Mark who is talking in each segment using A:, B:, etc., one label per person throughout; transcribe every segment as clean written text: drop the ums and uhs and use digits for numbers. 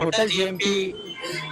A: Hotel GMT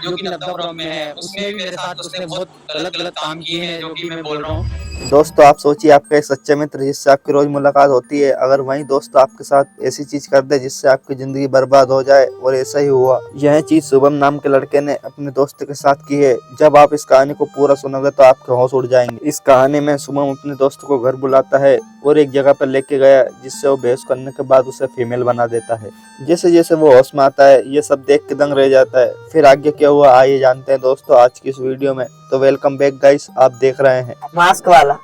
A: जो कि नंदपुरम में है, उसमें भी मेरे साथ उसने बहुत गलत गलत काम किए हैं, जो कि मैं बोल रहा हूँ।
B: दोस्तों आप सोचिए, आपका एक सच्चा मित्र जिससे आपकी रोज मुलाकात होती है, अगर वही दोस्त आपके साथ ऐसी चीज कर दे जिससे आपकी जिंदगी बर्बाद हो जाए, और ऐसा ही हुआ। यह चीज शुभम नाम के लड़के ने अपने दोस्त के साथ की है। जब आप इस कहानी को पूरा सुनोगे तो आपके होश उड़ जाएंगे। इस कहानी में शुभम अपने दोस्त को घर बुलाता है और एक जगह पर लेके गया, जिससे वो बहस करने के बाद उसे फीमेल बना देता है। जैसे जैसे वो होश में आता है, ये सब देख के दंग रह जाता है। फिर आगे क्या हुआ आइए जानते हैं दोस्तों आज की इस वीडियो में। तो वेलकम बैक गाइस, आप देख रहे हैं
C: मास्क वाला।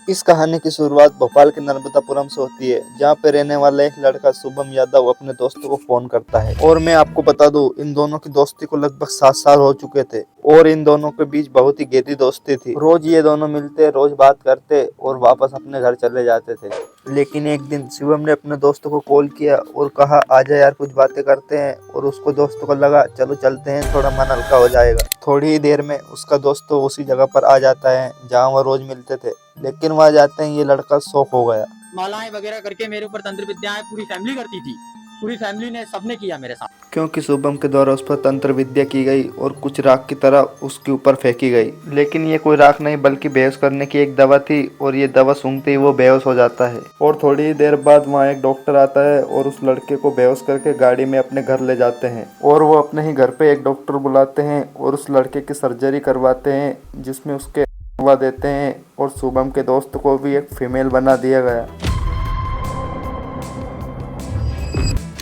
B: इस कहानी की शुरुआत भोपाल के नर्मदापुरम से होती है, जहाँ पे रहने वाला एक लड़का शुभम यादव अपने दोस्तों को फोन करता है। और मैं आपको बता दूं, इन दोनों की दोस्ती को लगभग 7 साल हो चुके थे और इन दोनों के बीच बहुत ही गहरी दोस्ती थी। रोज ये दोनों मिलते, रोज बात करते और वापस अपने घर चले जाते थे। लेकिन एक दिन शिवम ने अपने दोस्तों को कॉल किया और कहा आजा यार कुछ बातें करते हैं। और उसको दोस्तों को लगा चलो चलते हैं, थोड़ा मन हल्का हो जाएगा। थोड़ी ही देर में उसका दोस्त तो उसी जगह पर आ जाता है जहाँ वह रोज मिलते थे। लेकिन वहाँ जाते ही ये लड़का शॉक हो गया।
A: मालाएं वगैरह करके मेरे ऊपर तंत्र विद्याएं पूरी फैमिली करती थी, पूरी फैमिली ने सबने किया मेरे साथ।
B: क्योंकि शुभम के द्वारा उस पर तंत्र विद्या की गई और कुछ राख की तरह उसके ऊपर फेंकी गई। लेकिन ये कोई राख नहीं बल्कि बेहोश करने की एक दवा थी, और ये दवा सूंघते ही वो बेहोश हो जाता है। और थोड़ी ही देर बाद वहाँ एक डॉक्टर आता है और उस लड़के को बेहोश करके गाड़ी में अपने घर ले जाते हैं। और वो अपने ही घर पे एक डॉक्टर बुलाते हैं और उस लड़के की सर्जरी करवाते हैं, जिसमें उसके दवा देते हैं। और शुभम के दोस्त को भी एक फीमेल बना दिया गया।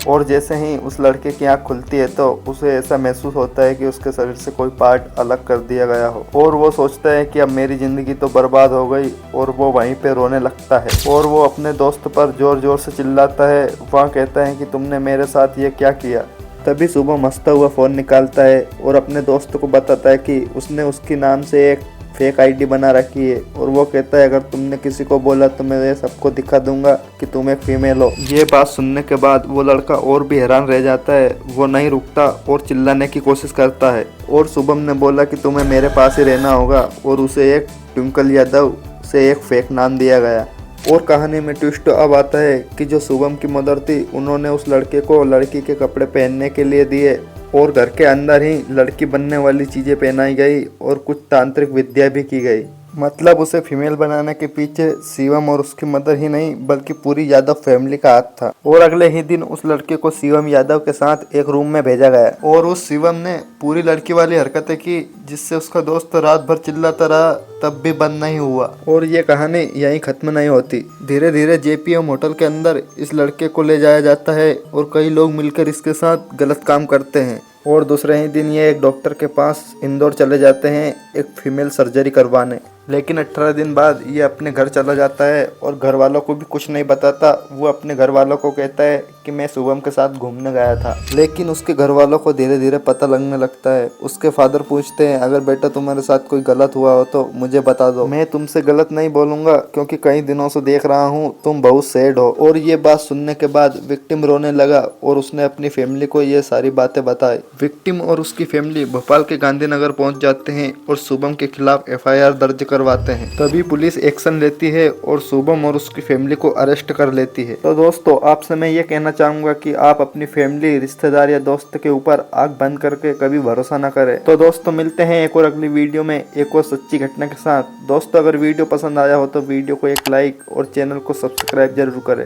B: और जैसे ही उस लड़के की आँख खुलती है तो उसे ऐसा महसूस होता है कि उसके शरीर से कोई पार्ट अलग कर दिया गया हो। और वो सोचता है कि अब मेरी ज़िंदगी तो बर्बाद हो गई, और वो वहीं पे रोने लगता है। और वो अपने दोस्त पर ज़ोर ज़ोर से चिल्लाता है, वहाँ कहता है कि तुमने मेरे साथ ये क्या किया। तभी सुबह हंसता हुआ फ़ोन निकालता है और अपने दोस्त को बताता है कि उसने उसके नाम से एक फेक आईडी बना रखी है। और वो कहता है अगर तुमने किसी को बोला तो मैं ये सबको दिखा दूंगा कि तुम एक फीमेल हो। ये बात सुनने के बाद वो लड़का और भी हैरान रह जाता है। वो नहीं रुकता और चिल्लाने की कोशिश करता है। और शुभम ने बोला कि तुम्हें मेरे पास ही रहना होगा, और उसे एक ट्विंकल यादव से एक फेक नाम दिया गया। और कहानी में ट्विस्ट अब आता है कि जो शुभम की मदर थी, उन्होंने उस लड़के को लड़की के कपड़े पहनने के लिए दिए और घर के अंदर ही लड़की बनने वाली चीज़ें पहनाई गई और कुछ तांत्रिक विद्या भी की गई। मतलब उसे फीमेल बनाने के पीछे शिवम और उसकी मदर ही नहीं बल्कि पूरी यादव फैमिली का हाथ था। और अगले ही दिन उस लड़के को शिवम यादव के साथ एक रूम में भेजा गया और उस शिवम ने पूरी लड़की वाली हरकतें की, जिससे उसका दोस्त रात भर चिल्लाता रहा, तब भी बंद नहीं हुआ। और ये कहानी यहीं खत्म नहीं होती। धीरे धीरे जेपीएम होटल के अंदर इस लड़के को ले जाया जाता है और कई लोग मिलकर इसके साथ गलत काम करते हैं। और दूसरे ही दिन ये एक डॉक्टर के पास इंदौर चले जाते हैं एक फीमेल सर्जरी करवाने। लेकिन 18 दिन बाद ये अपने घर चला जाता है और घर वालों को भी कुछ नहीं बताता। वो अपने घर वालों को कहता है कि मैं शुभम के साथ घूमने गया था। लेकिन उसके घर वालों को धीरे धीरे पता लगने लगता है। उसके फादर पूछते हैं अगर बेटा तुम्हारे साथ कोई गलत हुआ हो तो मुझे बता दो, मैं तुमसे गलत नहीं बोलूँगा, क्योंकि कई दिनों से देख रहा हूँ तुम बहुत सैड हो। और ये बात सुनने के बाद विक्टिम रोने लगा और उसने अपनी फैमिली को ये सारी बातें बताई। विक्टिम और उसकी फैमिली भोपाल के गांधीनगर पहुँच जाते हैं और शुभम के खिलाफ FIR दर्ज करवाते हैं। तभी पुलिस एक्शन लेती है और शुभम और उसकी फैमिली को अरेस्ट कर लेती है। तो दोस्तों आपसे मैं ये कहना चाहूंगा कि आप अपनी फैमिली, रिश्तेदार या दोस्त के ऊपर आंख बंद करके कभी भरोसा ना करें। तो दोस्तों मिलते हैं एक और अगली वीडियो में एक और सच्ची घटना के साथ। दोस्तों अगर वीडियो पसंद आया हो तो वीडियो को एक लाइक और चैनल को सब्सक्राइब जरूर करें।